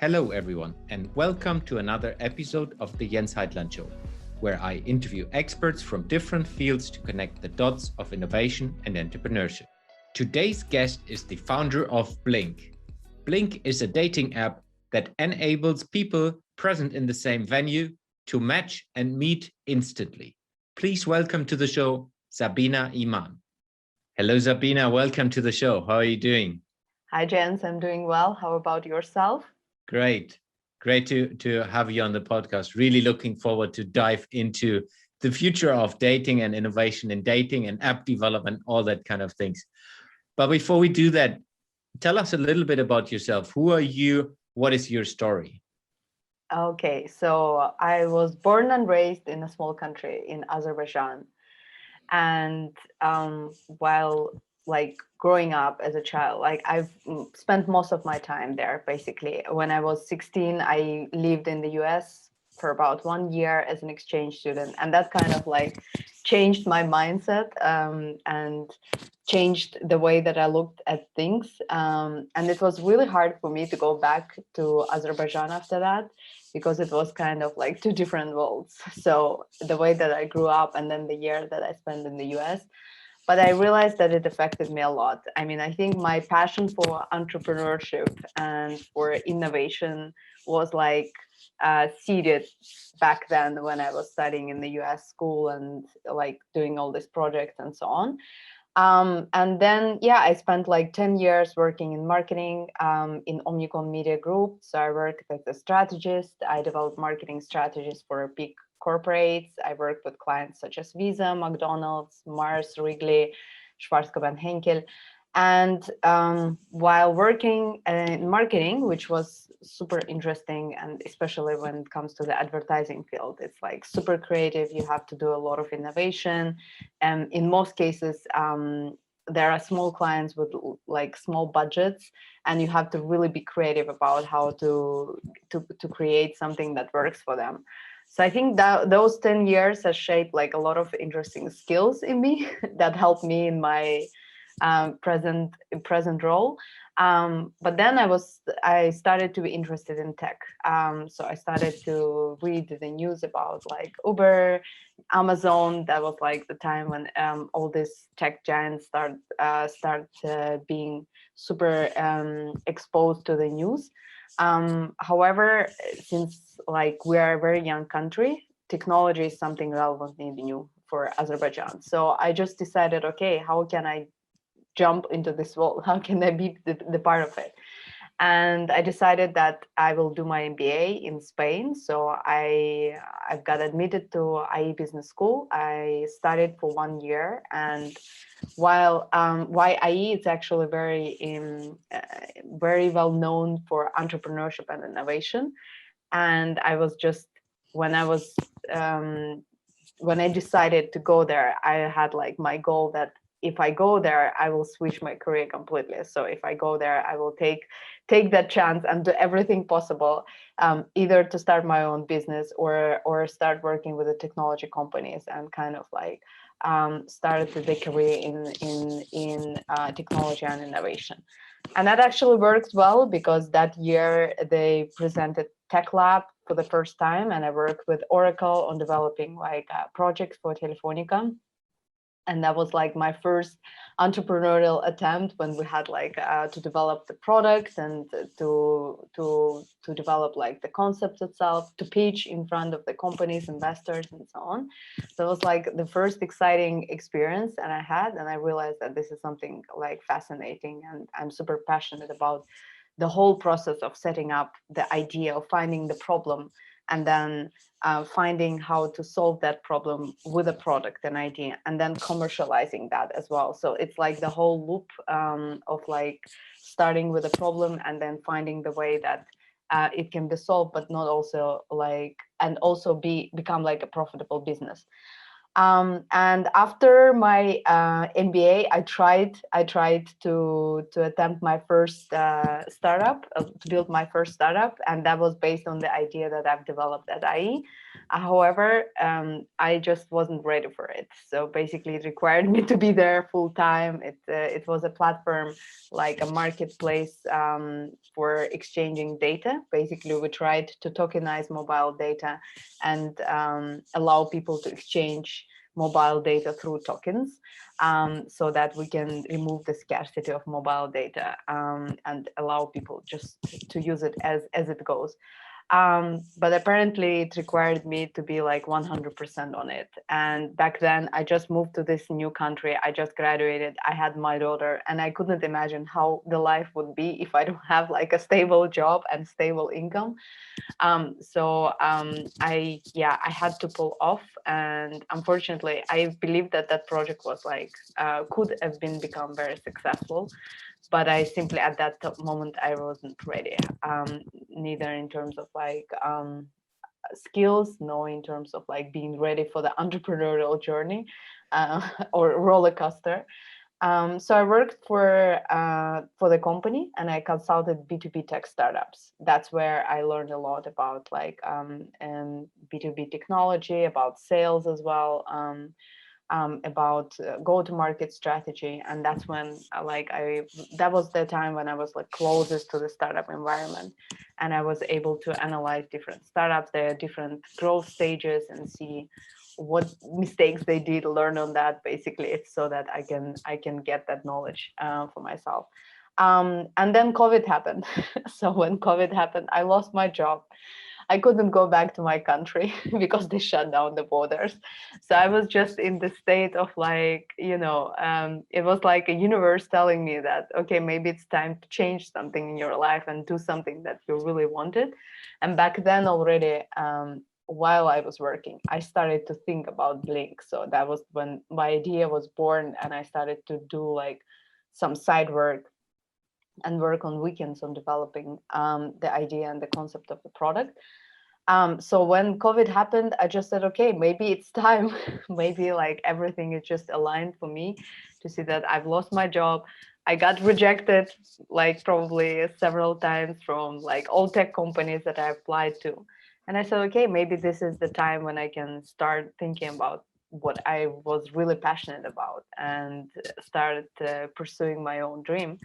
Hello, everyone, and welcome to another episode of the Jens Heitland Show, where I interview experts from different fields to connect the dots of innovation and entrepreneurship. Today's guest is the founder of Blink. Blink is a dating app that enables people present in the same venue to match and meet instantly. Please welcome to the show, Sabina Iman. Hello, Sabina. Welcome to the show. How are you doing? Hi, Jens. I'm doing well. How about yourself? Great. Great to have you on the podcast. Really looking forward to dive into the future of dating and innovation in dating and app development, all that kind of things. But before we do that, tell us a little bit about yourself. Who are you? What is your story? Okay, so I was born and raised in a small country in Azerbaijan. And while growing up as a child, I've spent most of my time there. Basically, when I was 16, I lived in the US for about 1 year as an exchange student, and that kind of changed my mindset and changed the way that I looked at things. And it was really hard for me to go back to Azerbaijan after that, because it was kind of like two different worlds. So the way that I grew up and then the year that I spent in the US. But I realized that it affected me a lot. I mean, I think my passion for entrepreneurship and for innovation was seeded back then when I was studying in the US school and doing all these projects and so on. And then, I spent 10 years working in marketing in Omnicom Media Group. So I worked as a strategist. I developed marketing strategies for big corporates. I worked with clients such as Visa, McDonald's, Mars, Wrigley, Schwarzkopf, Henkel. And while working in marketing, which was super interesting, and especially when it comes to the advertising field, it's super creative. You have to do a lot of innovation. And in most cases, there are small clients with small budgets, and you have to really be creative about how to create something that works for them. So I think that those 10 years has shaped a lot of interesting skills in me that helped me in my present role. But then I started to be interested in tech. So I started to read the news about Uber, Amazon. That was the time when all these tech giants start being super exposed to the news. However, since we are a very young country, technology is something relatively new for Azerbaijan. So I just decided, okay, how can I jump into this world? How can I be the part of it? And I decided that I will do my MBA in Spain. So I've got admitted to IE Business School. I studied for 1 year, and while why IE is actually very well known for entrepreneurship and innovation. And I was just when I decided to go there, I had my goal that if I go there, I will switch my career completely. So if I go there, I will take that chance and do everything possible, either to start my own business or start working with the technology companies and kind of started the career in technology and innovation. And that actually worked well, because that year they presented Tech Lab for the first time, and I worked with Oracle on developing projects for Telefonica. And that was my first entrepreneurial attempt, when we had to develop the product and to develop the concept itself, to pitch in front of the companies, investors, and so on. So it was the first exciting experience that I had, and I realized that this is something fascinating, and I'm super passionate about the whole process of setting up the idea, of finding the problem, and then finding how to solve that problem with a product and idea, and then commercializing that as well. So it's the whole loop of starting with a problem and then finding the way that it can be solved, but not also and also become a profitable business. And after my MBA, I tried to attempt my first startup, to build my first startup, and that was based on the idea that I've developed at IE. However, I just wasn't ready for it. So basically, it required me to be there full time. It was a platform, like a marketplace, for exchanging data. Basically, we tried to tokenize mobile data and allow people to exchange mobile data through tokens, so that we can remove the scarcity of mobile data, and allow people just to use it as it goes. But apparently it required me to be like 100% on it. And back then I just moved to this new country. I just graduated. I had my daughter, and I couldn't imagine how the life would be if I don't have like a stable job and stable income. I had to pull off, and unfortunately, I believe that that project was like could have been become very successful, but I simply at that moment I wasn't ready, neither in terms of like skills, nor in terms of like being ready for the entrepreneurial journey, or roller coaster. So I worked for the company, and I consulted B2B tech startups. That's where I learned a lot about like B2B technology, about sales as well, about go-to-market strategy. And that's when that was the time when I was like closest to the startup environment, and I was able to analyze different startups, their different growth stages, and see what mistakes they did, learn on that. Basically, it's so that I can get that knowledge for myself. And then COVID happened. So when COVID happened, I lost my job. I couldn't go back to my country because they shut down the borders. So I was just in the state of like, it was like a universe telling me that, okay, maybe it's time to change something in your life and do something that you really wanted. And back then already, while I was working, I started to think about Blink. So that was when my idea was born, and I started to do like some side work and work on weekends on developing the idea and the concept of the product. So when COVID happened, I just said, okay, maybe it's time. Maybe like everything is just aligned for me to see that I've lost my job. I got rejected like probably several times from like all tech companies that I applied to. And I said, okay, maybe this is the time when I can start thinking about what I was really passionate about, and started pursuing my own dream.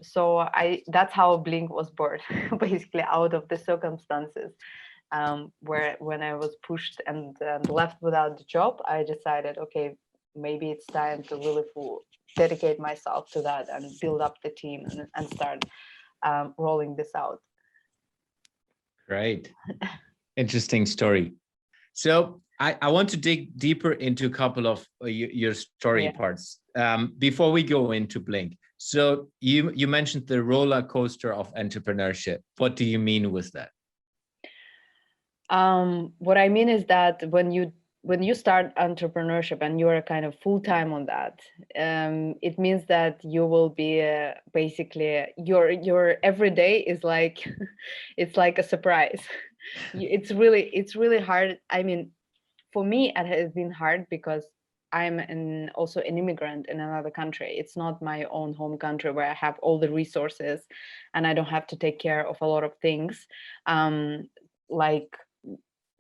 So that's how Blink was born, basically out of the circumstances, where when I was pushed and left without the job, I decided, okay, maybe it's time to really dedicate myself to that and build up the team, and start rolling this out. Great. Interesting story. So I want to dig deeper into a couple of your story parts before we go into Blink. So you mentioned the roller coaster of entrepreneurship. What do you mean with that? What I mean is that when you start entrepreneurship and you're kind of full time on that, it means that you will be basically your every day is like it's like a surprise. It's really hard. I mean, for me, it has been hard because I'm also an immigrant in another country. It's not my own home country where I have all the resources and I don't have to take care of a lot of things. Like,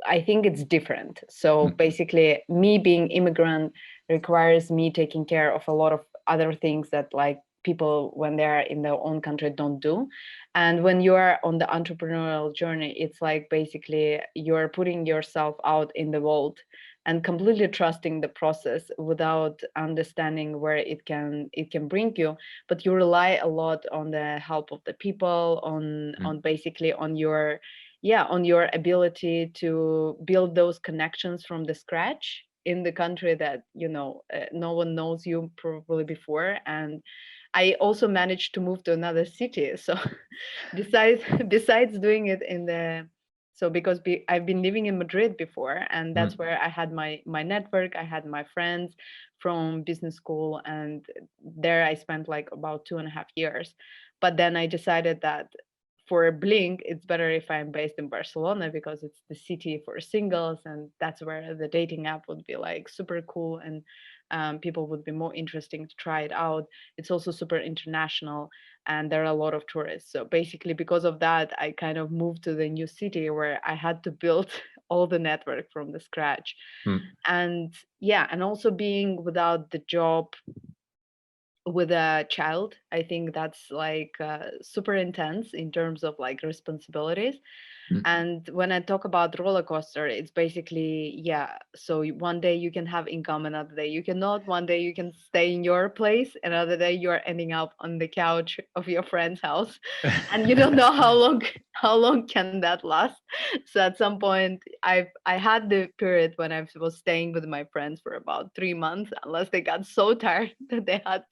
I think it's different. So basically, me being immigrant requires me taking care of a lot of other things that like people when they're in their own country don't do. And when you are on the entrepreneurial journey, it's like basically you're putting yourself out in the world and completely trusting the process without understanding where it can bring you. But you rely a lot on the help of the people, on basically on your ability to build those connections from the scratch in the country that no one knows you probably before. And I also managed to move to another city. So besides doing it in the because I've been living in Madrid before, and that's where I had my network. I had my friends from business school, and there I spent like about 2.5 years. But then I decided that for Blink, it's better if I'm based in Barcelona because it's the city for singles, and that's where the dating app would be like super cool, and people would be more interesting to try it out. It's also super international, and there are a lot of tourists. So basically, because of that, I kind of moved to the new city where I had to build all the network from the scratch. Mm, And yeah, and also being without the job with a child, I think that's like super intense in terms of like responsibilities. mm. And when I talk about roller coaster, it's basically, yeah, so one day you can have income, another day you cannot. One day you can stay in your place, another day you are ending up on the couch of your friend's house, and you don't know how long how long can that last. So at some point, I had the period when I was staying with my friends for about 3 months, unless they got so tired that they had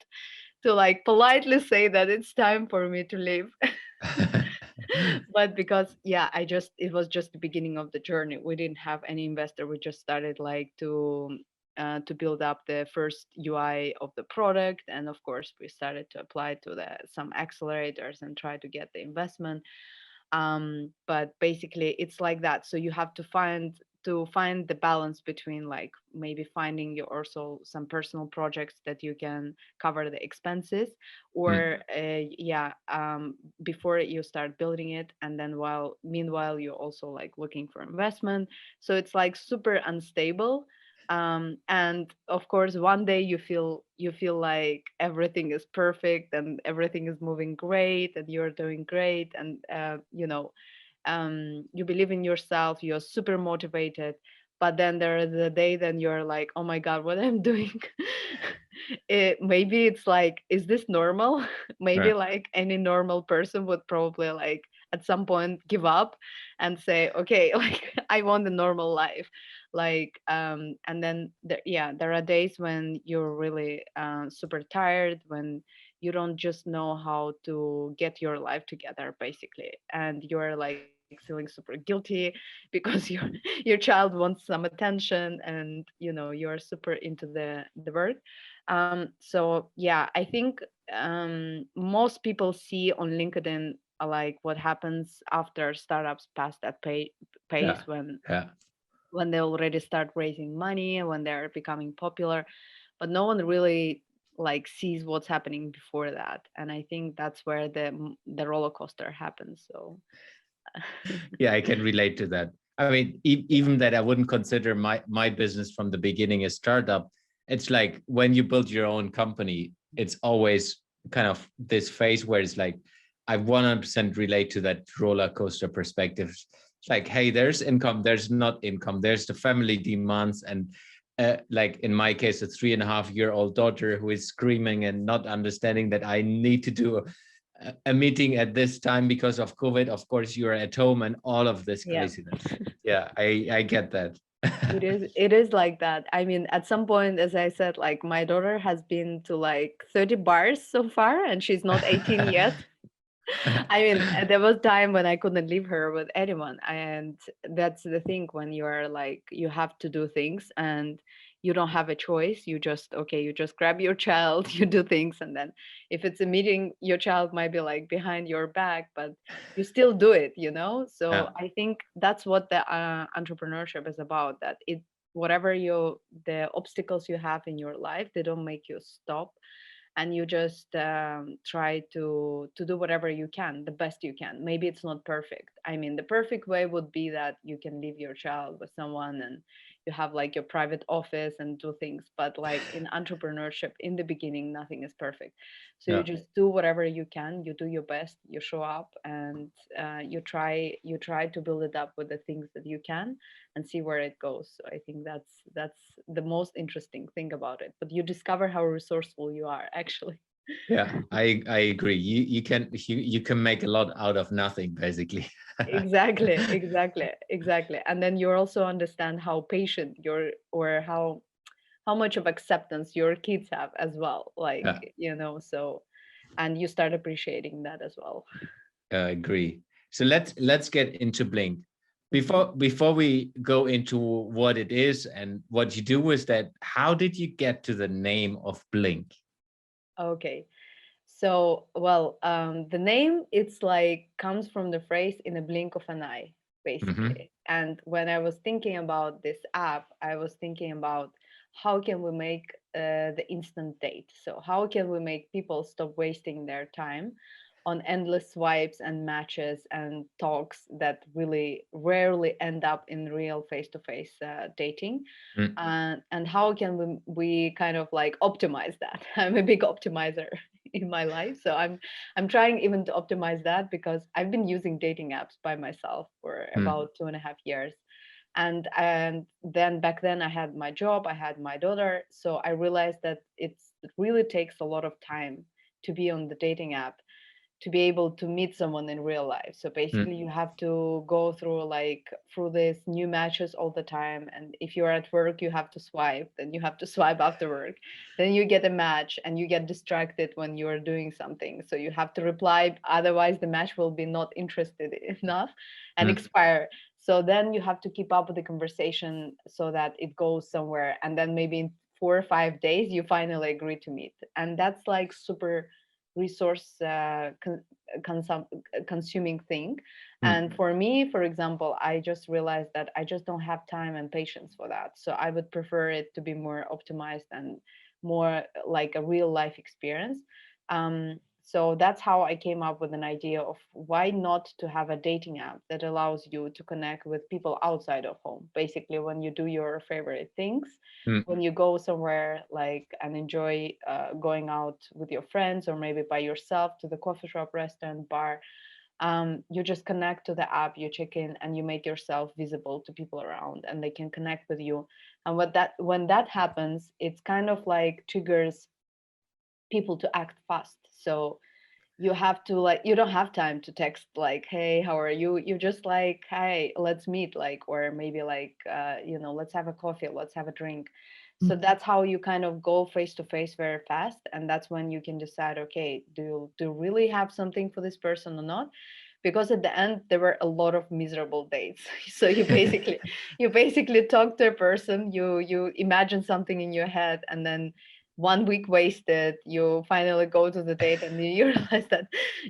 to like politely say that it's time for me to leave. But because yeah, it was just the beginning of the journey. We didn't have any investor. We just started like to build up the first UI of the product, and of course we started to apply to the some accelerators and try to get the investment. But basically it's like that. So you have to find the balance between like maybe finding your also some personal projects that you can cover the expenses, Mm, or yeah, before you start building it, and then while meanwhile you're also like looking for investment. So it's like super unstable. And of course one day you feel like everything is perfect and everything is moving great and you're doing great, and you believe in yourself, you're super motivated. But then there is a day then you're like, oh my god, what I'm doing. Maybe it's like, is this normal? Maybe right. like any normal person would probably like at some point give up and say, okay, like I want a normal life. Like and then yeah, there are days when you're really super tired, when you don't just know how to get your life together basically, and you're like feeling super guilty because your child wants some attention, and you're super into the work. So yeah, I think most people see on LinkedIn like what happens after startups pass that pace, Yeah. Yeah. when they already start raising money, when they're becoming popular, but no one really like sees what's happening before that. And I think that's where the roller coaster happens. So Yeah, I can relate to that. I mean, even that I wouldn't consider my business from the beginning a startup. It's like when you build your own company, it's always kind of this phase where it's like I 100% relate to that roller coaster perspective. It's like, hey, there's income, there's not income, there's the family demands, and like in my case, a 3.5-year-old daughter who is screaming and not understanding that I need to do a meeting at this time because of COVID. Of course, you're at home and all of this yeah. craziness. Yeah, I get that. It is like that. I mean, at some point, as I said, like my daughter has been to like 30 bars so far, and she's not 18 yet. I mean, there was time when I couldn't leave her with anyone, and that's the thing when you are like you have to do things and you don't have a choice. You just okay, you just grab your child, you do things, and then if it's a meeting, your child might be like behind your back, but you still do it. So Yeah, I think that's what the entrepreneurship is about. That it whatever the obstacles you have in your life, they don't make you stop, and you just try to do whatever you can, the best you can. Maybe it's not perfect. I mean, the perfect way would be that you can leave your child with someone and you have like your private office and do things, but like in entrepreneurship in the beginning nothing is perfect. So you yeah. just do whatever you can, you do your best, you show up, and you try to build it up with the things that you can and see where it goes. So I think that's the most interesting thing about it. But you discover how resourceful you are actually. Yeah, I agree. You can make a lot out of nothing, basically. Exactly, exactly, exactly. And then you also understand how patient you're, or how much of acceptance your kids have as well. Yeah, So and you start appreciating that as well. I agree. So let's get into Blink. Mhm. Before we go into what it is and what you do with that, how did you get to the name of Blink? Okay. So, well, the name, it's like comes from the phrase "in a blink of an eye," Mm-hmm. basically. And when I was thinking about this app, I was thinking about how can we make the instant date. So how can we make people stop wasting their time on endless swipes and matches and talks that really rarely end up in real face-to-face dating, Mm. and how can we kind of like optimize that. I'm a big optimizer in my life, so I'm trying even to optimize that, because I've been using dating apps by myself for Mm. about 2.5 years. And then back then I had my job, I had my daughter, so I realized that it really takes a lot of time to be on the dating app, to be able to meet someone in real life. So Mm. basically you have to go through these new matches all the time, and if you're at work you have to swipe, then you have to swipe after work, then you get a match and you get distracted when you're doing something, so you have to reply, otherwise the match will be not interested enough and Mm. expire. So then you have to keep up with the conversation so that it goes somewhere, and then maybe in 4 or 5 days you finally agree to meet, and that's like super resource consuming thing. Mm. And for me, for example, I just realized that I just don't have time and patience for that, so I would prefer it to be more optimized and more like a real life experience. So that's how I came up with an idea of why not to have a dating app that allows you to connect with people outside of home, basically when you do your favorite things, Mm. when you go somewhere like and enjoy going out with your friends or maybe by yourself to the coffee shop, restaurant, bar. You just connect to the app, you check in, and you make yourself visible to people around, and they can connect with you. And when that happens, it's kind of like triggers people to act fast. So you have to like, you don't have time to text like, hey, how are you, you just like, hey, let's meet, like, or maybe like let's have a coffee, let's have a drink. So that's how you kind of go face to face very fast, and that's when you can decide, okay, do you really have something for this person or not, because at the end there were a lot of miserable dates. So you basically talk to a person, you imagine something in your head, and then 1 week wasted, you finally go to the date and you realize that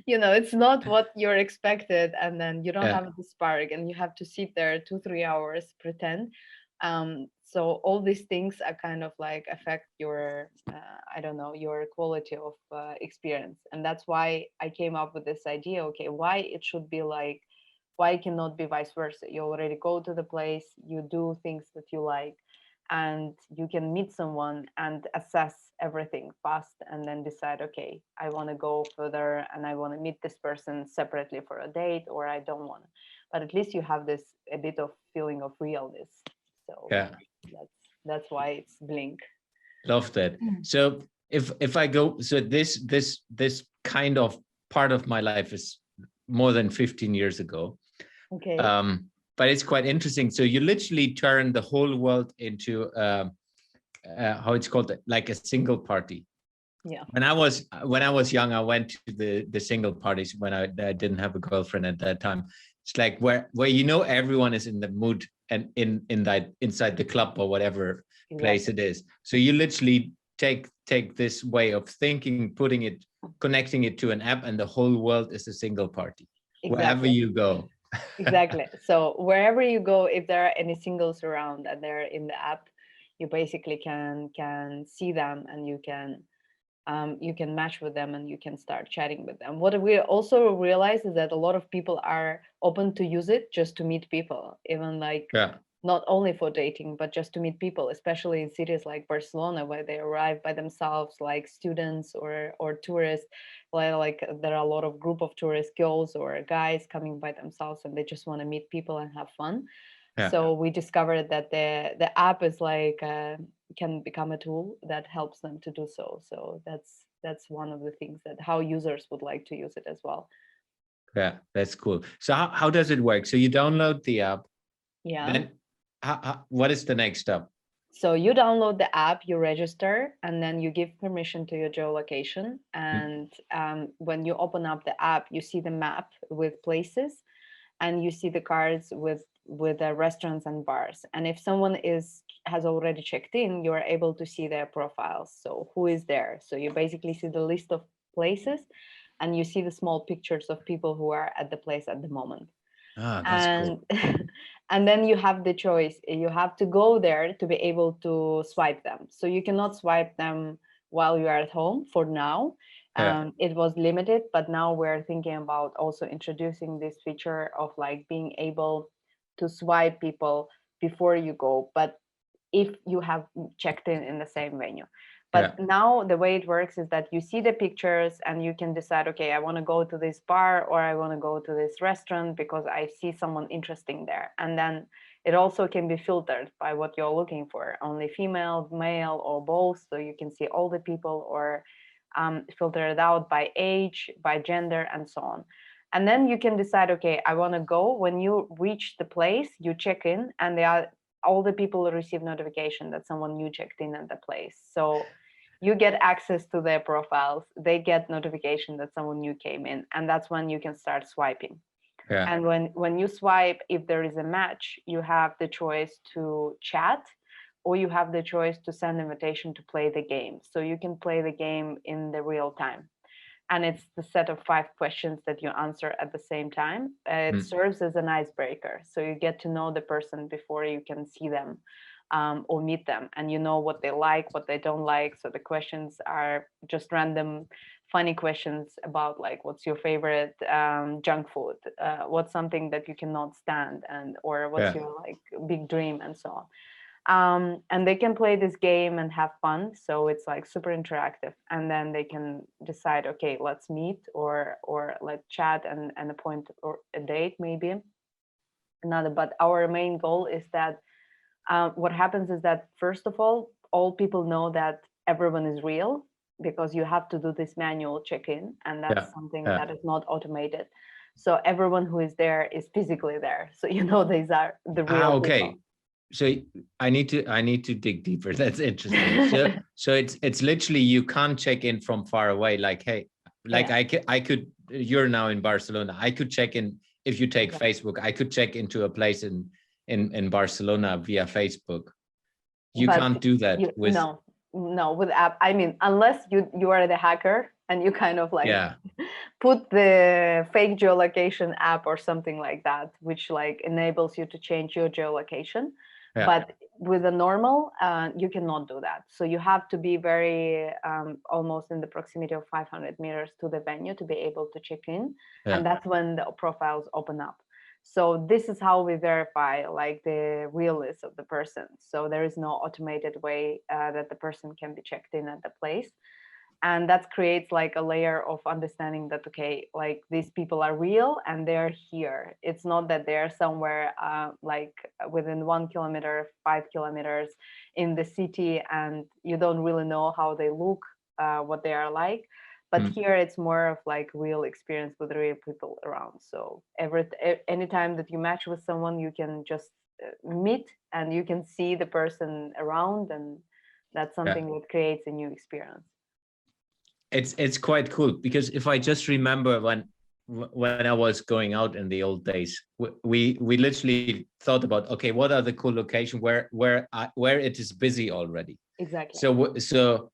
it's not what you're expected, and then you don't Yeah. have the spark and you have to sit there 2-3 hours pretend. So all these things are kind of like affect your I don't know, your quality of experience, and that's why I came up with this idea. Okay, why it should be like, why it cannot be vice versa? You already go to the place, you do things that you like, and you can meet someone and assess everything fast, and then decide, okay, I want to go further and I want to meet this person separately for a date, or I don't want to. But at least you have this a bit of feeling of realness. So Yeah. that's why it's Blink. Love that. Mm. So if I go, so this kind of part of my life is more than 15 years ago. Okay. But it's quite interesting. So you literally turn the whole world into how it's called, like a single party. Yeah. When I was young, I went to the single parties when I didn't have a girlfriend at that time. It's like where everyone is in the mood and in that inside the club or whatever place Exactly. it is. So you literally take this way of thinking, putting it, connecting it to an app, and the whole world is a single party wherever Exactly. you go. Exactly. So wherever you go, if there are any singles around and they're in the app, you basically can see them, and you can match with them and you can start chatting with them. What we also realize is that a lot of people are open to use it just to meet people, even like Yeah. not only for dating, but just to meet people, especially in cities like Barcelona, where they arrive by themselves, like students or tourists. Like there are a lot of group of tourist girls or guys coming by themselves, and they just want to meet people and have fun. Yeah. So we discovered that the app is like can become a tool that helps them to do so. So that's one of the things that how users would like to use it as well. Yeah, that's cool. So how does it work? So you download the app, Yeah. then what is the next step? So you download the app, you register, and then you give permission to your geolocation. Mm. And when you open up the app, you see the map with places, and you see the cards with the restaurants and bars. And if someone has already checked in, you are able to see their profiles. So who is there? So you basically see the list of places, and you see the small pictures of people who are at the place at the moment. That's And cool. and then you have the choice. You have to go there to be able to swipe them. So you cannot swipe them while you are at home for now. Yeah. It was limited, but now we're thinking about also introducing this feature of like being able to swipe people before you go, but if you have checked in the same venue. Yeah. But now the way it works is that you see the pictures and you can decide, okay, I want to go to this bar or I want to go to this restaurant because I see someone interesting there. And then it also can be filtered by what you're looking for, only female, male, or both. So you can see all the people, or filter it out by age, by gender, and so on. And then you can decide, okay, I want to go. When you reach the place, you check in, and all the people receive notification that someone new checked in at the place. So you get access to their profiles. They get notification that someone new came in, and that's when you can start swiping. Yeah. And when you swipe, if there is a match, you have the choice to chat, or you have the choice to send invitation to play the game. So you can play the game in the real time. And it's the set of 5 questions that you answer at the same time. It serves as an icebreaker. So you get to know the person before you can see them or meet them. And you know what they like, what they don't like. So the questions are just random, funny questions about like, what's your favorite junk food? What's something that you cannot stand? Or what's Yeah. your like big dream, and so on. And they can play this game and have fun, so it's like super interactive. And then they can decide, okay, let's meet, or let's chat and appoint or a date, maybe another. But our main goal is that what happens is that, first of all people know that everyone is real, because you have to do this manual check-in, and Yeah. that's something Yeah. that is not automated. So everyone who is there is physically there, so you know these are the real Okay. people. So I need to dig deeper. That's interesting. So it's literally, you can't check in from far away. Like, hey, like Yeah. I could, you're now in Barcelona. I could check in, if you take Exactly. Facebook, I could check into a place in Barcelona via Facebook. You But can't do that you with, no with app. I mean, unless you are the hacker and you kind of like yeah. put the fake geolocation app or something like that, which like enables you to change your geolocation. Yeah. But with a normal, you cannot do that. So you have to be very almost in the proximity of 500 meters to the venue to be able to check in, Yeah. and that's when the profiles open up. So this is how we verify like the realness of the person. So there is no automated way that the person can be checked in at the place. And that creates like a layer of understanding that, okay, like these people are real and they're here. It's not that they're somewhere like within 1 kilometer, 5 kilometers in the city, and you don't really know how they look, what they are like. But here it's more of like real experience with real people around. So anytime that you match with someone, you can just meet and you can see the person around, and that's something that creates a new experience. It's quite cool, because if I just remember when I was going out in the old days, we literally thought about, okay, what are the cool locations where it is busy already. Exactly. So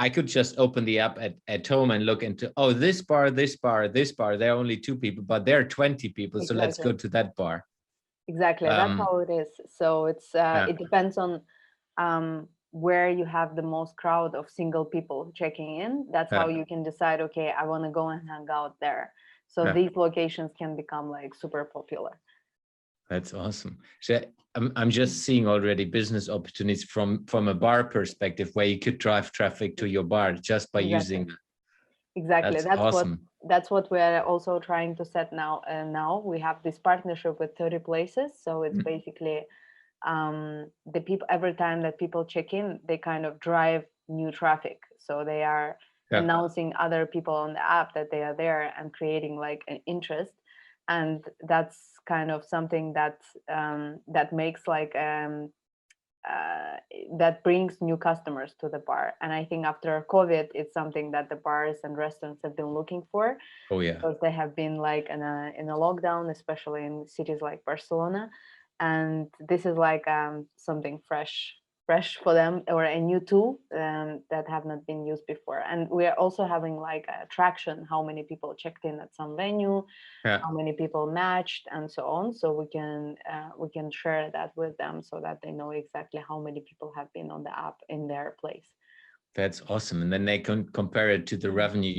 I could just open the app at home and look into, oh, this bar, this bar, this bar, there are only 2 people, but there are 20 people, so let's go to that bar. Exactly, that's how it is. So it's it depends on where you have the most crowd of single people checking in. That's how you can decide, okay, I want to go and hang out there. So these locations can become like super popular. That's awesome. So I'm just seeing already business opportunities from a bar perspective, where you could drive traffic to your bar just by using. Exactly. That's awesome. That's what we're also trying to set now. Now we have this partnership with 30 places. So it's basically the people, every time that people check in, they kind of drive new traffic. So they are announcing other people on the app that they are there and creating like an interest. And that's kind of something that that makes like that brings new customers to the bar. And I think after COVID, it's something that the bars and restaurants have been looking for. Oh yeah, because they have been like in a lockdown, especially in cities like Barcelona, and this is like something fresh fresh for them, or a new tool that have not been used before. And we are also having like a traction, how many people checked in at some venue, Yeah. how many people matched, and so on. So we can share that with them so that they know exactly how many people have been on the app in their place. That's awesome. And then they can compare it to the revenue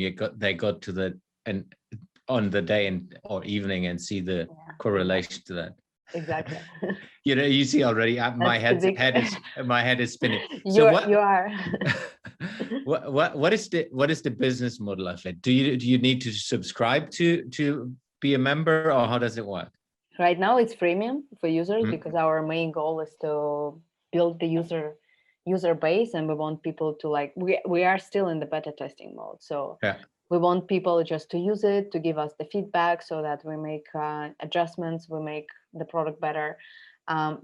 they got to the and on the day or evening and see the correlation to that. Exactly. You see already my head is spinning. So you are. what is the business model of it? Do you need to subscribe to be a member, or how does it work? Right now it's freemium for users because our main goal is to build the user base, and we want people to like, we are still in the beta testing mode. So we want people just to use it, to give us the feedback so that we make adjustments, we make the product better.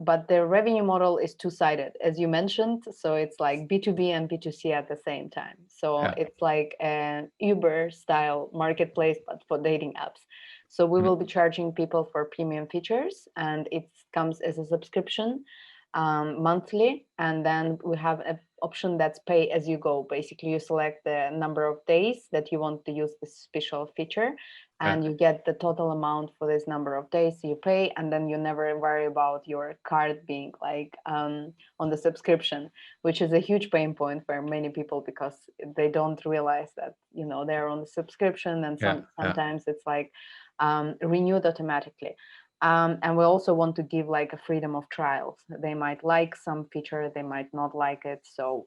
But the revenue model is two-sided, as you mentioned. So it's like B2B and B2C at the same time. So it's like an Uber style marketplace, but for dating apps. So we will be charging people for premium features, and it comes as a subscription monthly. And then we have an option that's pay as you go. Basically, you select the number of days that you want to use this special feature, and you get the total amount for this number of days. So you pay, and then you never worry about your card being like on the subscription, which is a huge pain point for many people because they don't realize that they're on the subscription, and sometimes it's like renewed automatically. And we also want to give like a freedom of trials. They might like some feature, they might not like it. So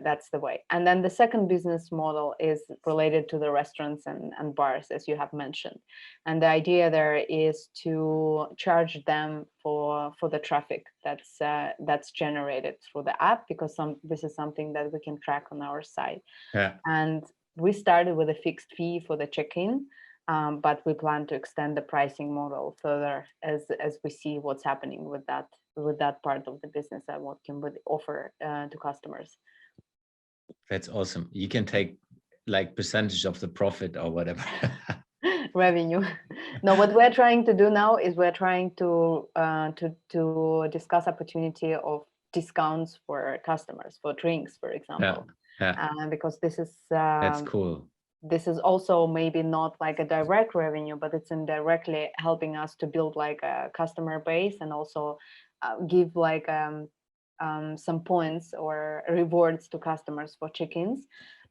that's the way. And then the second business model is related to the restaurants and bars, as you have mentioned. And the idea there is to charge them for the traffic that's generated through the app, because this is something that we can track on our site. And we started with a fixed fee for the check-in. But we plan to extend the pricing model further as we see what's happening with that part of the business and what can we offer to customers. That's awesome. You can take like percentage of the profit or whatever. Revenue. No, what we're trying to do now is we're trying to discuss opportunity of discounts for customers for drinks, for example. Because this is that's cool. This is also maybe not like a direct revenue, but it's indirectly helping us to build like a customer base, and also give like some points or rewards to customers for check-ins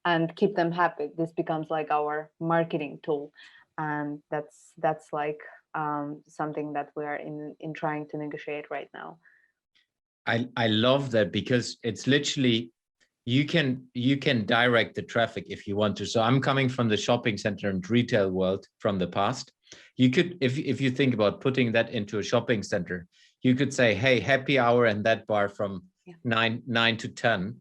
and keep them happy. This becomes like our marketing tool, and that's like something that we are in trying to negotiate right now. I love that, because it's literally you can direct the traffic if you want to. So I'm coming from the shopping center and retail world from the past. You could, if you think about putting that into a shopping center, you could say, hey, happy hour and that bar from 9 to 10,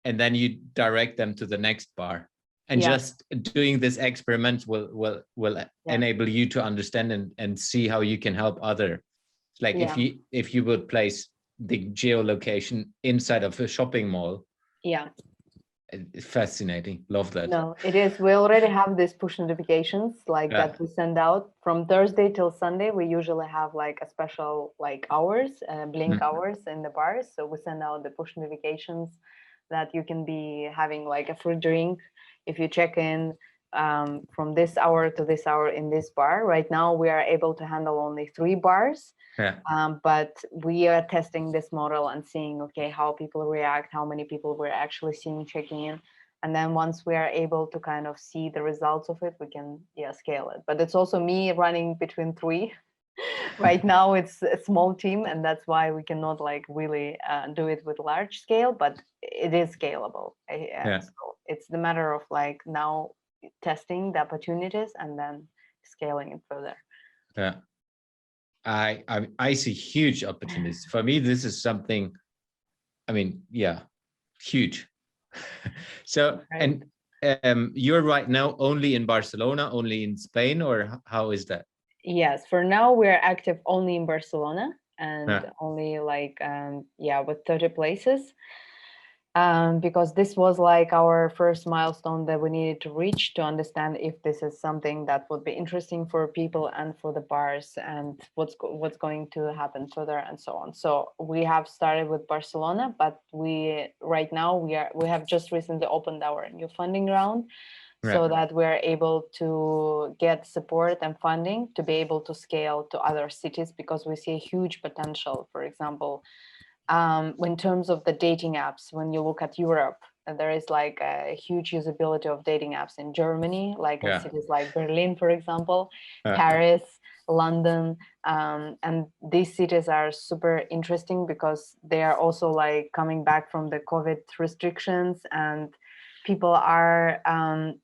and then you direct them to the next bar. And just doing this experiment will enable you to understand and see how you can help other. Like if you would place the geolocation inside of a shopping mall. Fascinating. Love that. No, it is. We already have these push notifications like that we send out from Thursday till Sunday. We usually have like a special like hours, blink hours in the bars. So we send out the push notifications that you can be having like a free drink if you check in from this hour to this hour in this bar. Right now we are able to handle only 3 bars. But we are testing this model and seeing, okay, how people react, how many people we're actually seeing checking in. And then once we are able to kind of see the results of it, we can scale it. But it's also me running between 3. Right now it's a small team, and that's why we cannot like really do it with large scale, but it is scalable. So it's the matter of like now testing the opportunities and then scaling it further. I see huge opportunities. For me, this is something, I mean, huge. So, and you're right now only in Barcelona, only in Spain, or how is that? Yes, for now we're active only in Barcelona and only like with 30 places. because this was like our first milestone that we needed to reach to understand if this is something that would be interesting for people and for the bars, and what's going to happen further and so on. So we have started with Barcelona, but right now we have just recently opened our new funding round, so that we're able to get support and funding to be able to scale to other cities, because we see a huge potential. For example, in terms of the dating apps, when you look at Europe, there is like a huge usability of dating apps in Germany, like in cities like Berlin, for example, Paris, London. And these cities are super interesting because they are also like coming back from the COVID restrictions, and people are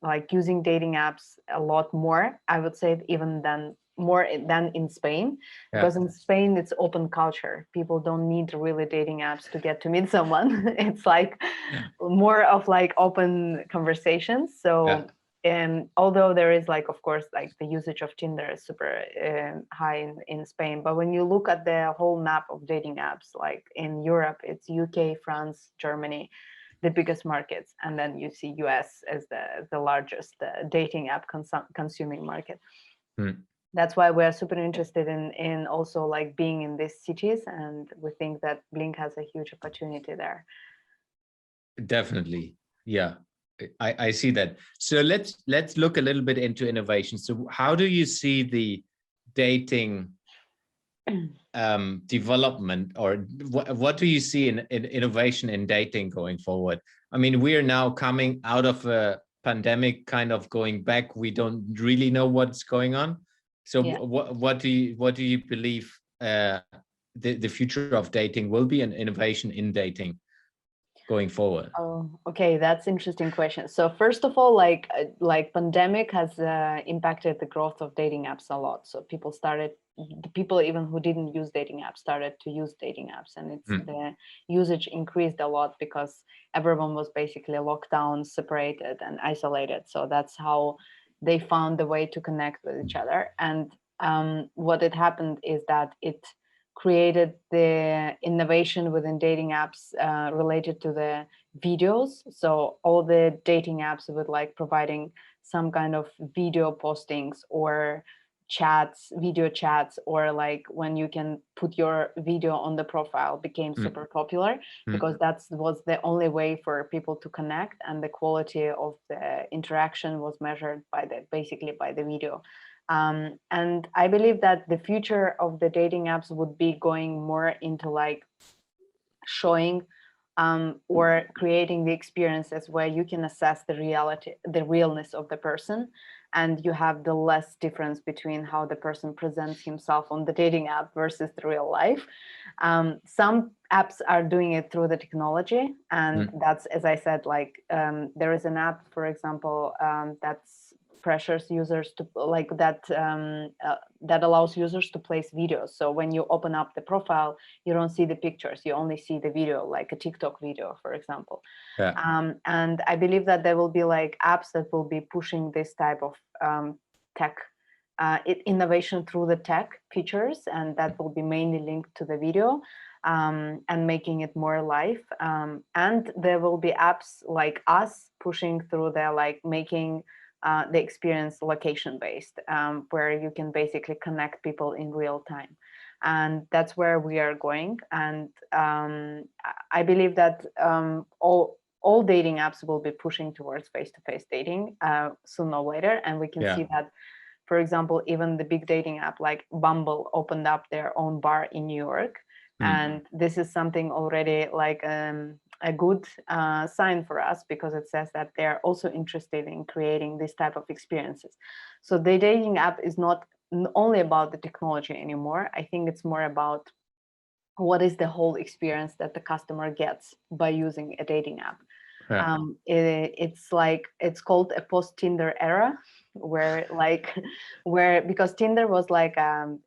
like using dating apps a lot more, I would say, even more than in Spain, because in Spain it's open culture. People don't need really dating apps to get to meet someone. It's like more of like open conversations. So although there is like, of course, like the usage of Tinder is super high in Spain, but when you look at the whole map of dating apps, like in Europe, it's UK, France, Germany, the biggest markets, and then you see US as the largest dating app consuming market. That's why we're super interested in also like being in these cities, and we think that Blink has a huge opportunity there. Definitely. Yeah, I see that. So let's look a little bit into innovation. So how do you see the dating development, or what do you see in innovation in dating going forward? I mean, we are now coming out of a pandemic, kind of going back. We don't really know what's going on. So what do you believe the future of dating will be, and innovation in dating going forward? Oh, okay, that's interesting question. So first of all, like pandemic has impacted the growth of dating apps a lot. So the people even who didn't use dating apps started to use dating apps, and the usage increased a lot because everyone was basically locked down, separated and isolated. So that's how they found the way to connect with each other. And what had happened is that it created the innovation within dating apps related to the videos. So all the dating apps with like providing some kind of video postings or video chats, or like when you can put your video on the profile, became super popular, because that was the only way for people to connect, and the quality of the interaction was measured basically by the video. And I believe that the future of the dating apps would be going more into like showing or creating the experiences where you can assess the realness of the person, and you have the less difference between how the person presents himself on the dating app versus the real life. Some apps are doing it through the technology, and that's, as I said, like there is an app, for example, that's pressures users to like that allows users to place videos. So when you open up the profile, you don't see the pictures, you only see the video, like a TikTok video, for example. And I believe that there will be like apps that will be pushing this type of tech innovation through the tech features, and that will be mainly linked to the video, and making it more live. And there will be apps like us pushing through the like making the experience location based, where you can basically connect people in real time. And that's where we are going. And I believe that all dating apps will be pushing towards face-to-face dating sooner or later. And we can see that, for example, even the big dating app like Bumble opened up their own bar in New York. And this is something already like a good sign for us, because it says that they're also interested in creating this type of experiences. So the dating app is not only about the technology anymore. I think it's more about what is the whole experience that the customer gets by using a dating app. It's called a post-Tinder era, where because Tinder was like a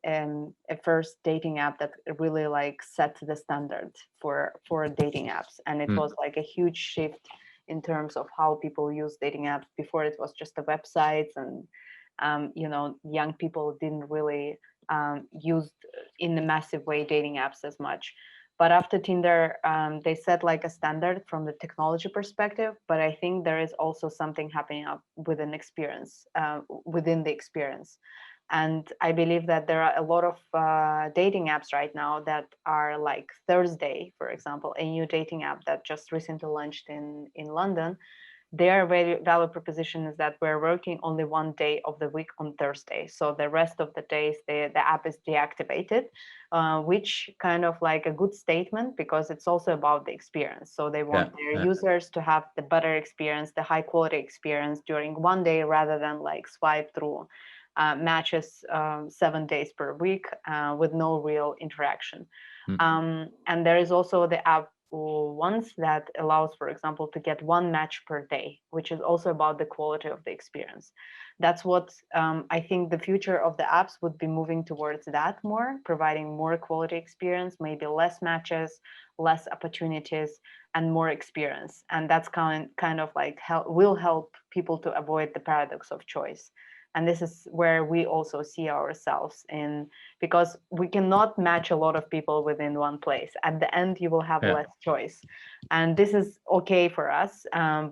first dating app that really like set the standard for dating apps, and it was like a huge shift in terms of how people use dating apps. Before, it was just the websites, and young people didn't really use in a massive way dating apps as much. But after Tinder, they set like a standard from the technology perspective. But I think there is also something happening up within experience, within the experience. And I believe that there are a lot of dating apps right now that are like Thursday, for example, a new dating app that just recently launched in London. Their value proposition is that we're working only one day of the week on Thursday. So the rest of the days, the app is deactivated, which kind of like a good statement because it's also about the experience. So they want their users to have the better experience, the high quality experience during one day rather than like swipe through matches 7 days per week with no real interaction. And there is also the app ones that allows, for example, to get one match per day, which is also about the quality of the experience. That's what I think the future of the apps would be moving towards, that more, providing more quality experience, maybe less matches, less opportunities, and more experience. And that's kind of like will help people to avoid the paradox of choice. And this is where we also see ourselves in, because we cannot match a lot of people within one place. At the end, you will have less choice. And this is okay for us.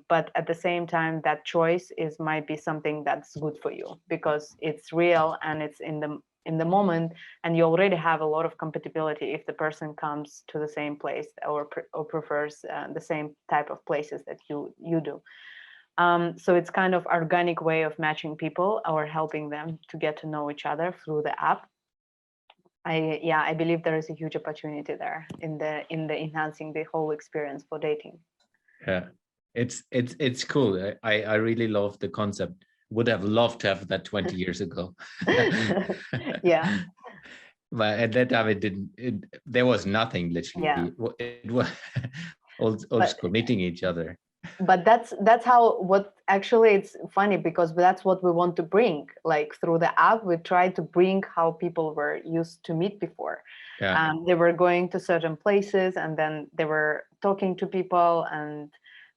But at the same time, that choice might be something that's good for you because it's real and it's in the moment, and you already have a lot of compatibility if the person comes to the same place or prefers the same type of places that you do. So it's kind of organic way of matching people or helping them to get to know each other through the app. I believe there is a huge opportunity there in the enhancing the whole experience for dating. Yeah, it's cool. I really love the concept. Would have loved to have that 20 years ago. Yeah. But at that time, there was nothing literally. Yeah. It was old school, meeting each other. But that's how, what actually it's funny because that's what we want to bring, like through the app we try to bring how people were used to meet before. They were going to certain places and then they were talking to people and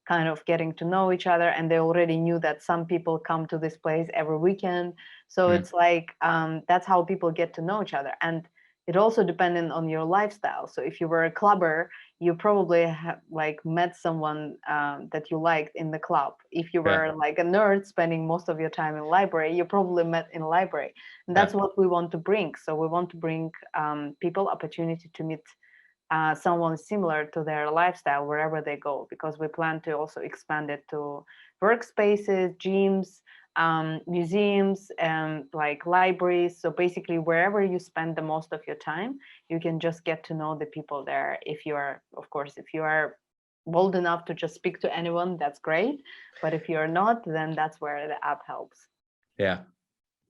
kind of getting to know each other, and they already knew that some people come to this place every weekend. So it's like that's how people get to know each other. And it also depended on your lifestyle. So if you were a clubber, you probably like met someone that you liked in the club. If you were like a nerd spending most of your time in library, you probably met in library. And that's what we want to bring. So we want to bring people opportunity to meet someone similar to their lifestyle wherever they go, because we plan to also expand it to workspaces, gyms, museums, and like libraries. So basically wherever you spend the most of your time, you can just get to know the people there. If you are, of course, if you are bold enough to just speak to anyone, that's great. But if you're not, then that's where the app helps. Yeah,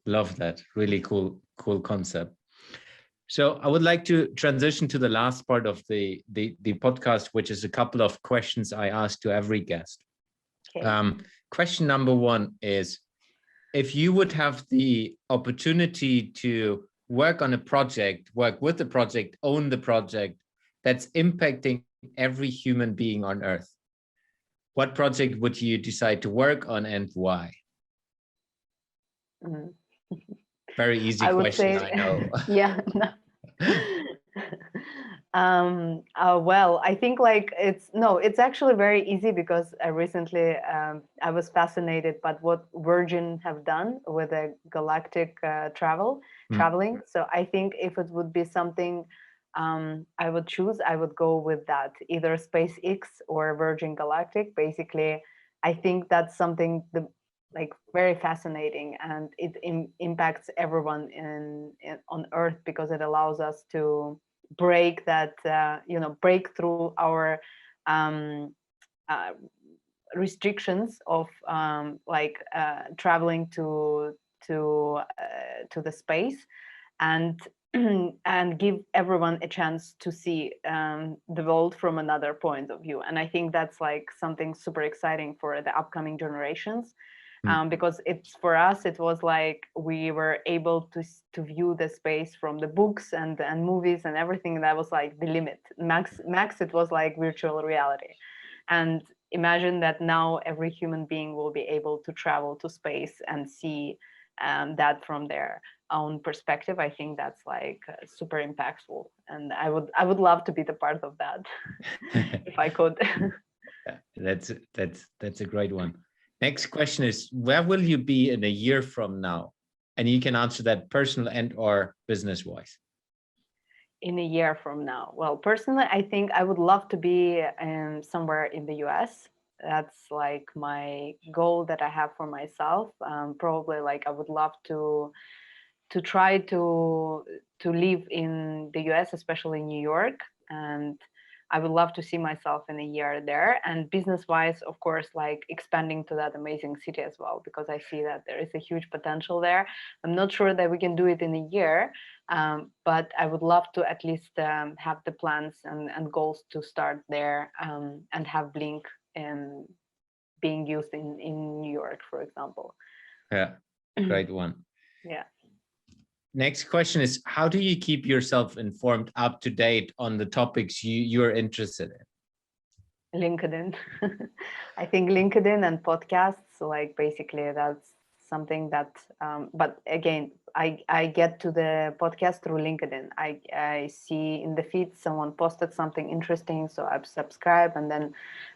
love that. Really cool concept. So I would like to transition to the last part of the podcast, which is a couple of questions I ask to every guest. Okay. Question number one is, if you would have the opportunity to work on a project, work with the project, own the project that's impacting every human being on Earth, what project would you decide to work on and why? Very easy question, I know. Yeah. Well, I think like it's actually very easy because recently I was fascinated by what Virgin have done with a galactic traveling. So I think if it would be something I would go with that, either SpaceX or Virgin Galactic. Basically, I think that's something like very fascinating, and it impacts everyone on Earth because it allows us to break through our restrictions of traveling to the space, and and give everyone a chance to see the world from another point of view. And I think that's like something super exciting for the upcoming generations. Because for us, it was like we were able to view the space from the books and movies and everything. That was like the limit. Max, it was like virtual reality. And imagine that now every human being will be able to travel to space and see that from there. own perspective, I think that's like super impactful, and I would love to be the part of that if I could. That's a great one. Next question is, where will you be in a year from now? And you can answer that personal and or business wise. In a year from now, well, personally, I think I would love to be somewhere in the US. That's like my goal that I have for myself. Probably like I would love to try to live in the US, especially New York, and I would love to see myself in a year there. And business wise, of course, like expanding to that amazing city as well, because I see that there is a huge potential there. I'm not sure that we can do it in a year, but I would love to at least have the plans and goals to start there, and have Blink being used in New York, for example. Yeah, great one. Yeah. Next question is, how do you keep yourself informed, up to date on the topics you're interested in? LinkedIn. I think LinkedIn and podcasts, like basically that's something that, but again, I get to the podcast through LinkedIn. I see in the feed someone posted something interesting, so I subscribe, and then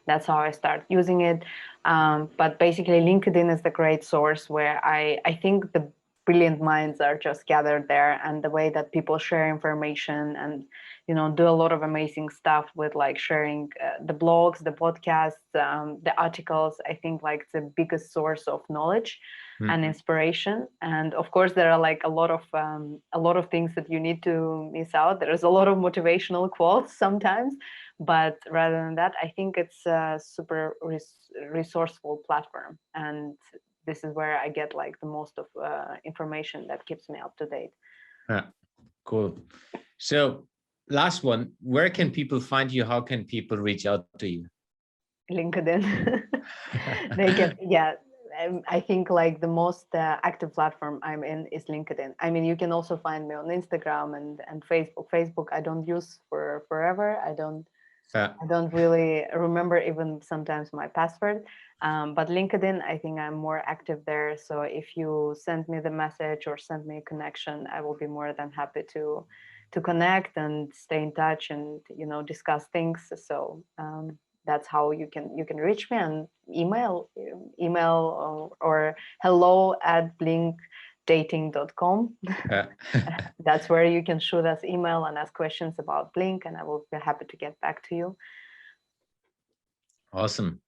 that's how I start using it. But basically LinkedIn is the great source where I think the brilliant minds are just gathered there, and the way that people share information and do a lot of amazing stuff with like sharing the blogs, the podcasts, the articles. I think like it's the biggest source of knowledge and inspiration. And of course there are like a lot of things that you need to miss out. There's a lot of motivational quotes sometimes, but rather than that, I think it's a super resourceful platform, and this is where I get like the most of information that keeps me up to date. Yeah, cool. So last one, where can people find you? How can people reach out to you? LinkedIn. They can, yeah. I think like the most active platform I'm in is LinkedIn. I mean, you can also find me on Instagram and Facebook. Facebook I don't use for forever. I don't really remember even sometimes my password. But LinkedIn, I think I'm more active there. So if you send me the message or send me a connection, I will be more than happy to connect and stay in touch and discuss things. So that's how you can reach me, and email or hello@blinkdating.com. That's where you can shoot us email and ask questions about Blink, and I will be happy to get back to you. Awesome.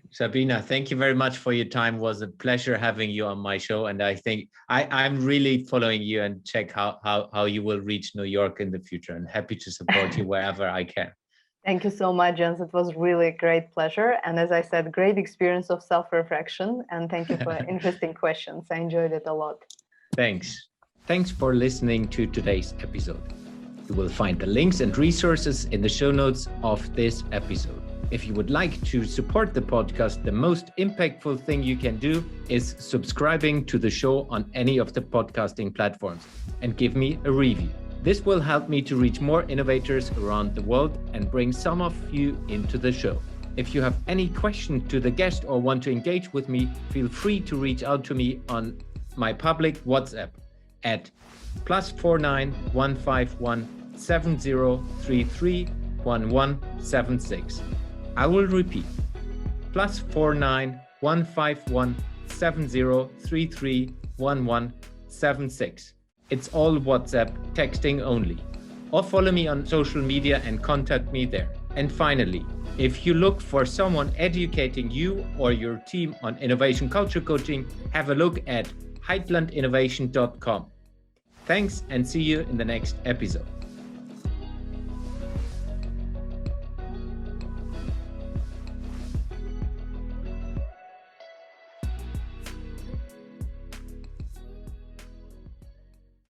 Sabina, thank you very much for your time. It was a pleasure having you on my show. And I think I'm really following you and check how you will reach New York in the future, and happy to support you wherever I can. Thank you so much, Jens. It was really a great pleasure. And as I said, great experience of self-reflection. And thank you for interesting questions. I enjoyed it a lot. Thanks. Thanks for listening to today's episode. You will find the links and resources in the show notes of this episode. If you would like to support the podcast, the most impactful thing you can do is subscribing to the show on any of the podcasting platforms and give me a review. This will help me to reach more innovators around the world and bring some of you into the show. If you have any question to the guest or want to engage with me, feel free to reach out to me on my public WhatsApp at +49 151 7033 1176. I will repeat, +49 151 7033 1176. It's all WhatsApp, texting only. Or follow me on social media and contact me there. And finally, if you look for someone educating you or your team on innovation culture coaching, have a look at heitlandinnovation.com. Thanks, and see you in the next episode.